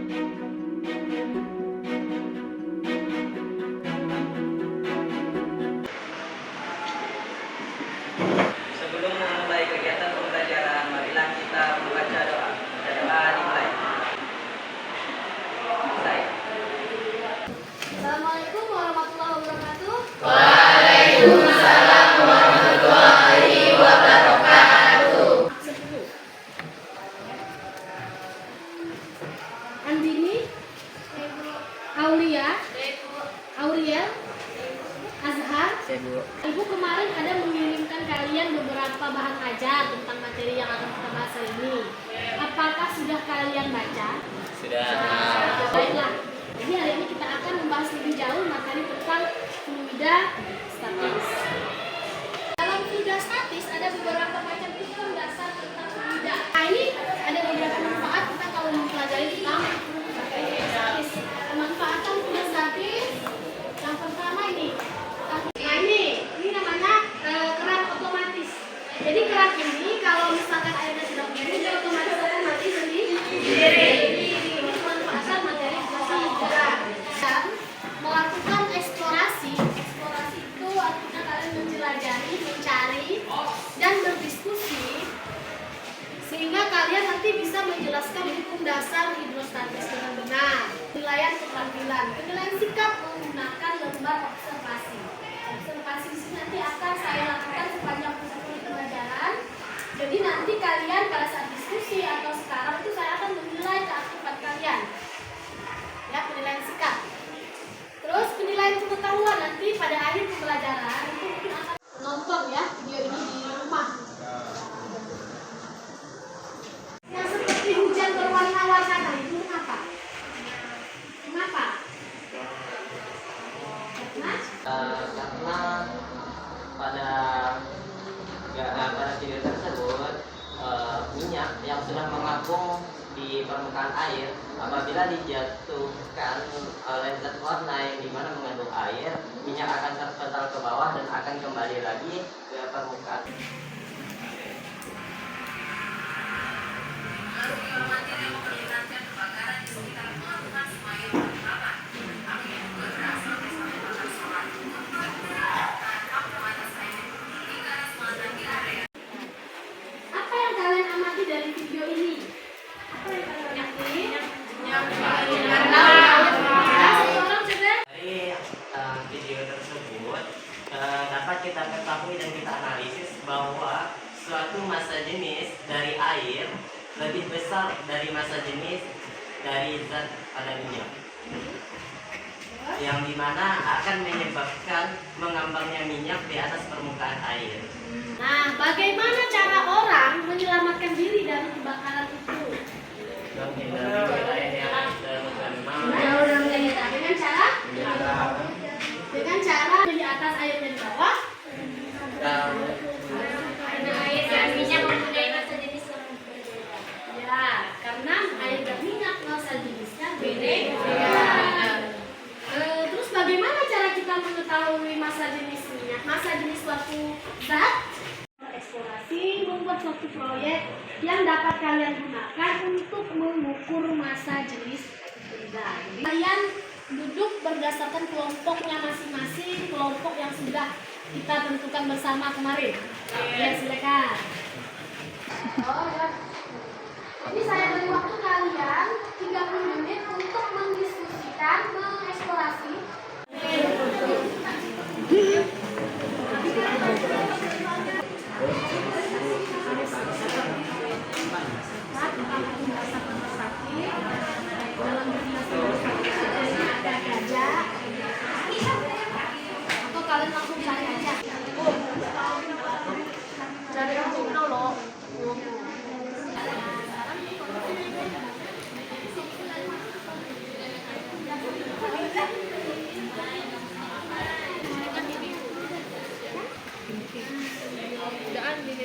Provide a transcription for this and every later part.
Sebelum memulai kegiatan pembelajaran, marilah kita membaca doa. Doa dimulai. Assalamualaikum warahmatullahi wabarakatuh. Waalaikumsalam warahmatullahi wabarakatuh. Andini, Aulia, Auriel, Azhar. Ibu kemarin ada mengirimkan kalian beberapa bahan ajar tentang materi yang akan kita bahas hari ini. Apakah sudah kalian baca? Sudah. Baiklah. Jadi hari ini kita akan membahas lebih jauh materi tentang fluida statis. Dalam fluida statis ada beberapa macam hukum dasar tentang fluida. Nah, ini ada beberapa manfaat kita kalau mempelajari tentang fluida statis. Pemanfaatan fluida statis yang pertama ini. Nah, ini namanya keran otomatis. Jadi keran ini kalau misalkan airnya sudah mendidih, dia otomatis akan mati sendiri. Ini pemanfaatan materi fluida. Dan melakukan eksplorasi. Eksplorasi itu artinya kalian menjelajahi, mencari, dan berdiskusi sehingga kalian nanti bisa menjelaskan hukum dasar hidrostatis dengan benar. Penilaian keterampilan, penilaian sikap menggunakan lembar observasi. Observasi di sini nanti akan saya lakukan sepanjang pembelajaran. Jadi nanti kalian pada saat diskusi atau sekarang itu saya akan menilai keaktifan kalian. Ya, penilaian sikap. Terus penilaian pengetahuan nanti pada akhir pembelajaran itu mungkin akan nonton ya video ini di rumah. Yang seperti hujan berwarna-warna itu kenapa? Kenapa? Karena pada video tersebut minyak yang sudah mengapung di permukaan air apabila dijatuhkan oleh zat warna yang dimana mengandung air, minyak akan terpental ke bawah dan akan kembali lagi ke permukaan. Apa yang kalian amati dari video ini? Apa yang kalian amati? Satu orang coba. Dari video tersebut dapat kita ketahui dan kita analisis bahwa suatu massa jenis dari air lebih besar dari massa jenis dari zat pada minyak, yang dimana akan menyebabkan mengambangnya minyak di atas permukaan air. Nah, bagaimana cara orang menyelamatkan diri dari kebakaran itu? Dengan cara di atas air dan di bawah. Karena air dan minyak mempunyai massa jenis yang berbeda. Ya, karena air dan minyak massa jenisnya beda. Terus bagaimana cara kita mengetahui massa jenis minyak? Massa jenis suatu zat? Eksplorasi membuat suatu proyek yang dapat kalian gunakan untuk mengukur massa jenis benda. Jadi kalian duduk berdasarkan kelompoknya masing-masing, kelompok yang sudah kita tentukan bersama kemarin. Ya, silakan. Oh ya. Jadi saya beri waktu kalian 30 menit untuk mendiskusikan, mengeksplorasi. Dalam ada gajah. Atau kalian langsung cari aja. Cari yang jumlah loh.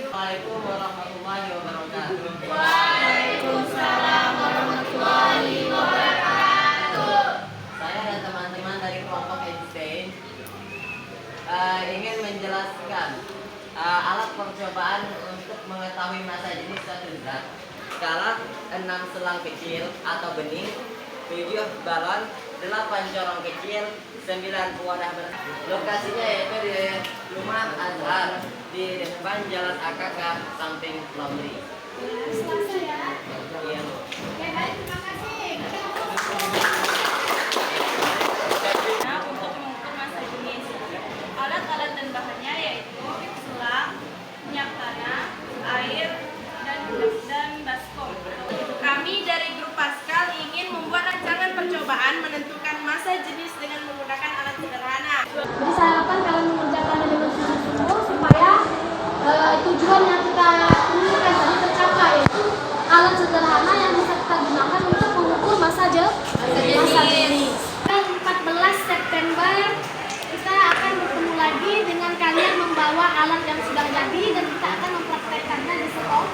Assalamualaikum warahmatullahi wabarakatuh. Waalaikumsalam warahmatullahi wabarakatuh. Saya dan teman-teman dari kelompok Einstein ingin menjelaskan alat percobaan untuk mengetahui massa jenis suatu zat. Skala 6 selang kecil atau bening 7 galon, 8 corong kecil, 9 wadah beras. Lokasinya yaitu di Rumah Azhar di depan Jalan AKK samping laundry. Selasa ya. Iya. Oke, baik, terima kasih. Nah, untuk mengukur massa jenis alat-alat dan bahannya yaitu selang, minyak tanah, air, dan baskom. Kami dari grup Pascal ingin membuat rancangan percobaan menentukan massa jenis dengan menggunakan alat sederhana. Jadi saya harapkan kalian mengerjakannya dengan sungguh-sungguh supaya tujuan yang kita inginkan tadi tercapai, yaitu alat sederhana yang bisa kita gunakan untuk mengukur massa jenis. 14 September kita akan bertemu lagi dengan kalian membawa alat yang sudah jadi dan kita akan mempraktekkannya di sekolah.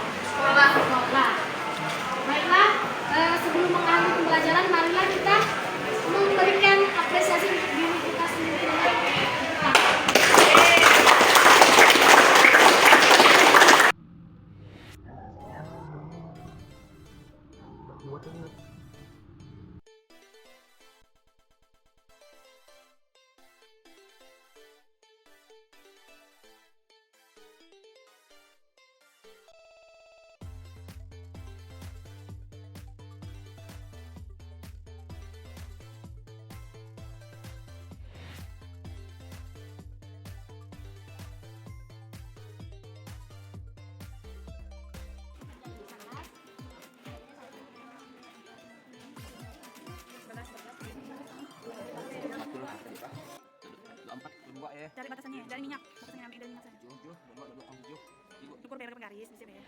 Baiklah, sebelum mengakhiri pembelajaran, marilah kita memberikan apresiasi untuk diri kita sendiri. Cari batasannya, dari minyak, batasannya ambil dari minyak saja. Ukur per garis, bisa ya.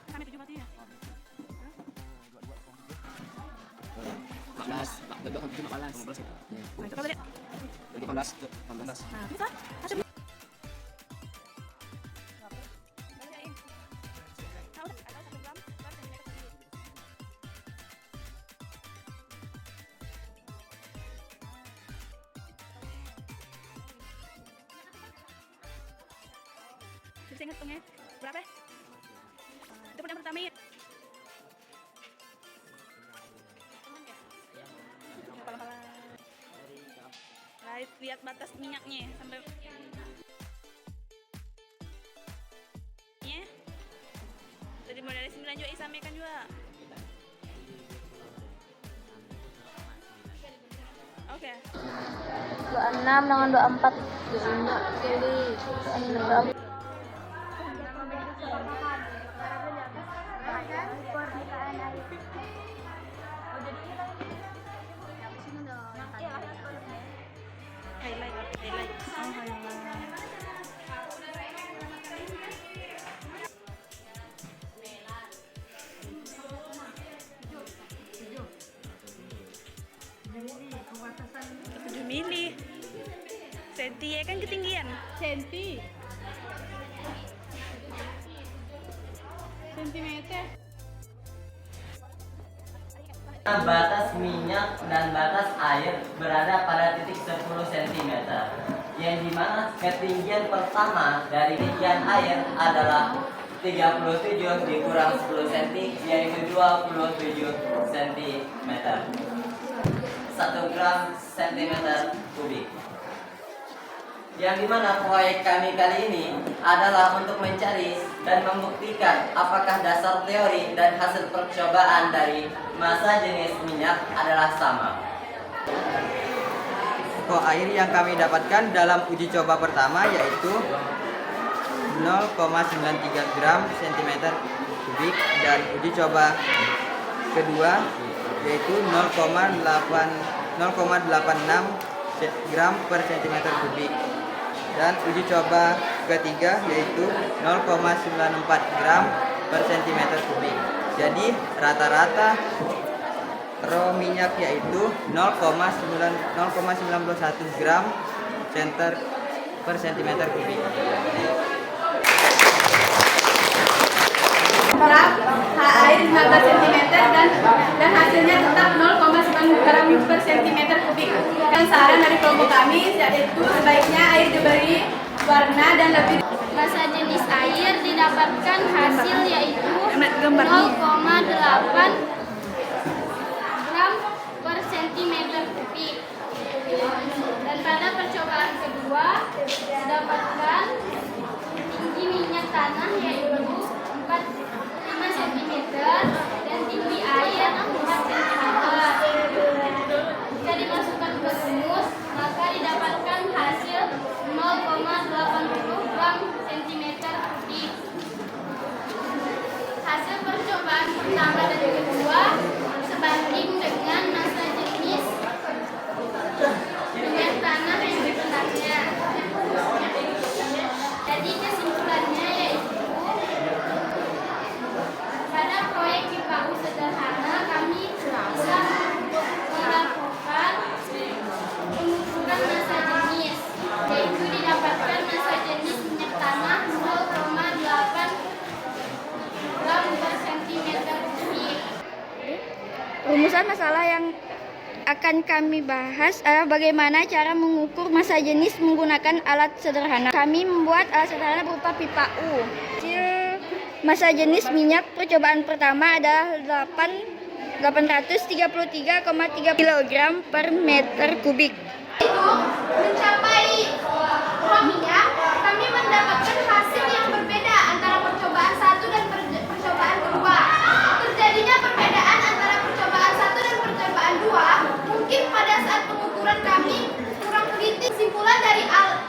Sampai 7 berarti ya. 14, 15. Nah, itu boleh. 18. Nah, bisa. Masuk. Bisa ngitungnya berapa? Itu yang pertama ya. Lihat batas minyaknya sampai jadi mulai dari 9 juga sampaikan juga. Oke. 26 dengan 24. Mili senti ya kan ketinggian sentimeter. Batas minyak dan batas air berada pada titik 10 cm, yang dimana ketinggian pertama dari ketinggian air adalah 37 dikurang 10 cm, yaitu 27 cm. 1 gram centimeter kubik. Yang dimana proyek kami kali ini adalah untuk mencari dan membuktikan apakah dasar teori dan hasil percobaan dari massa jenis minyak adalah sama. Air yang kami dapatkan dalam uji coba pertama yaitu 0,93 gram centimeter kubik, dan uji coba kedua yaitu 0,86 gram per centimeter kubik, dan uji coba ketiga yaitu 0,94 gram per centimeter kubik. Jadi rata-rata raw minyak yaitu 0,91 gram per centimeter kubik. Air 15 cm dan hasilnya tetap 0,9 gram per centimeter kubik. Dan saran dari kelompok kami yaitu sebaiknya air diberi warna dan lebih. Massa jenis air didapatkan gram per sentimeter kubik. Dan pada percobaan kedua didapatkan tinggi minyak tanah yaitu 5 cm dan tinggi air 4 cm. Jika dimasukkan ke rumus, maka didapatkan hasil 0,80 gram centimeter kubik. Hasil percobaan pertama dan kedua sebanding dengan massa jenis minyak tanah yang sebenarnya. Jadi kesimpulannya yaitu pada proyek PIPAU sederhana kami bisa melakukan pengukuran massa jenis, yaitu didapatkan massa jenis minyak tanah 0,8 gram per sentimeter kubik. Rumusan masalah yang akan kami bahas adalah bagaimana cara mengukur massa jenis menggunakan alat sederhana. Kami membuat alat sederhana berupa pipa U. Hasil massa jenis minyak percobaan pertama adalah 833,3 kg per meter kubik. Itu mencapai uang minyak, kami mendapatkan hasil yang berbeda antara percobaan satu dan percobaan kedua. Terjadinya perbedaan antara percobaan satu dan percobaan dua mungkin pada saat pengukuran kami kurang teliti. Kesimpulan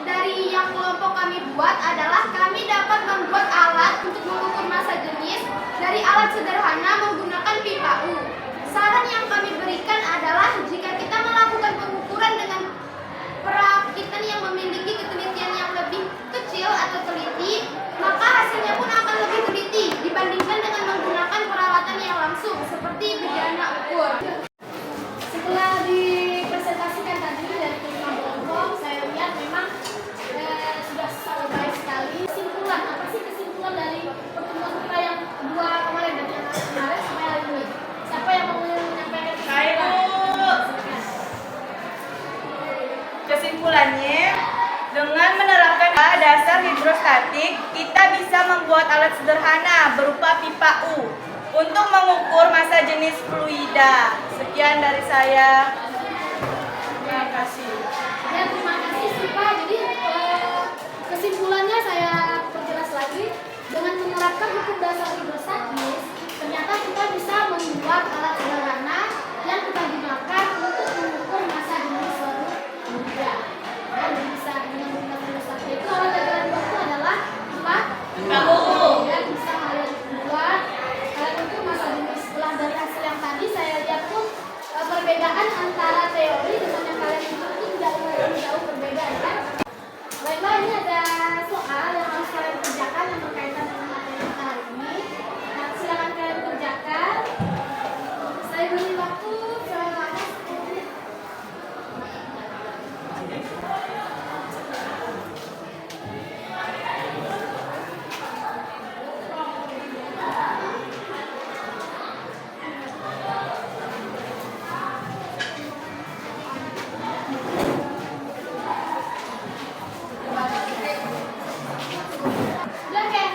dari yang kelompok kami buat adalah kami dapat membuat alat untuk mengukur massa jenis dari alat sederhana menggunakan pipa U. Saran yang kami berikan adalah jika kita melakukan pengukuran dengan perakitan yang memiliki ketelitian yang lebih kecil atau teliti, maka hasilnya pun akan lebih teliti dibandingkan dengan menggunakan peralatan yang langsung seperti bejana ukur. Setelah dipresentasikan tadi dari kelima kelompok, saya lihat memang sudah sangat baik sekali. Kesimpulan, apa sih kesimpulan dari pertemuan kita yang kedua kemarin dan yang kemarin sampai hari ini? Siapa yang mau menyampaikan kesimpulan? Kesimpulannya, dengan menerapkan dasar hidrostatik, kita bisa membuat alat sederhana berupa pipa U untuk mengukur massa jenis fluida. Sekian dari saya. Terima kasih. Ya, terima kasih Sipa. Jadi kesimpulannya saya perjelas lagi, dengan menerapkan hukum dasar hidrostatis, ternyata kita bisa membuat alat sederhana yang kita gunakan untuk mengukur massa jenis fluida. Dan bisa dengan menggunakan hidrostatis itu alat dalam itu adalah apa? Ya, bisa kalian buat kalian ukur massa jenis. Setelah dari hasil yang tadi saya lihat pun perbedaan antara teori dengan yang kalian ukur itu tidak terlalu jauh berbeda, kan? Baiklah, ini ada soal yang harus kalian kerjakan yang berkaitan dengan materi kita hari ini. Nah, silakan kalian kerjakan. Saya beri waktu selama 10 menit. Sudah, Ken?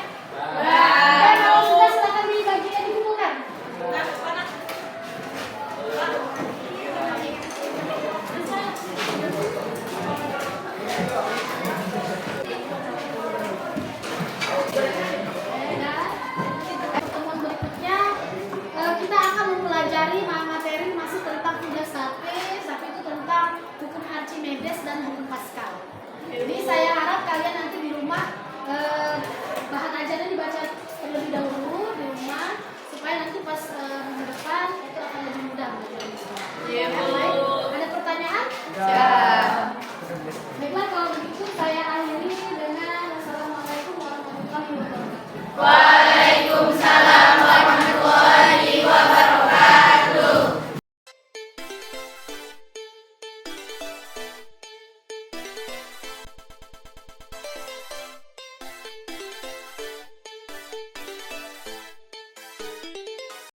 Dan kalau sudah, silakan dibagikan dikumpulkan. Pertemuan berikutnya kita akan mempelajari materi masih tentang hidrostatis, tapi itu tentang hukum Archimedes dan hukum Pascal. Jadi saya harap kalian nanti di rumah bahan ajarnya dibaca terlebih dahulu di rumah supaya nanti pas minggu depan itu akan lebih mudah belajarnya. Ada pertanyaan?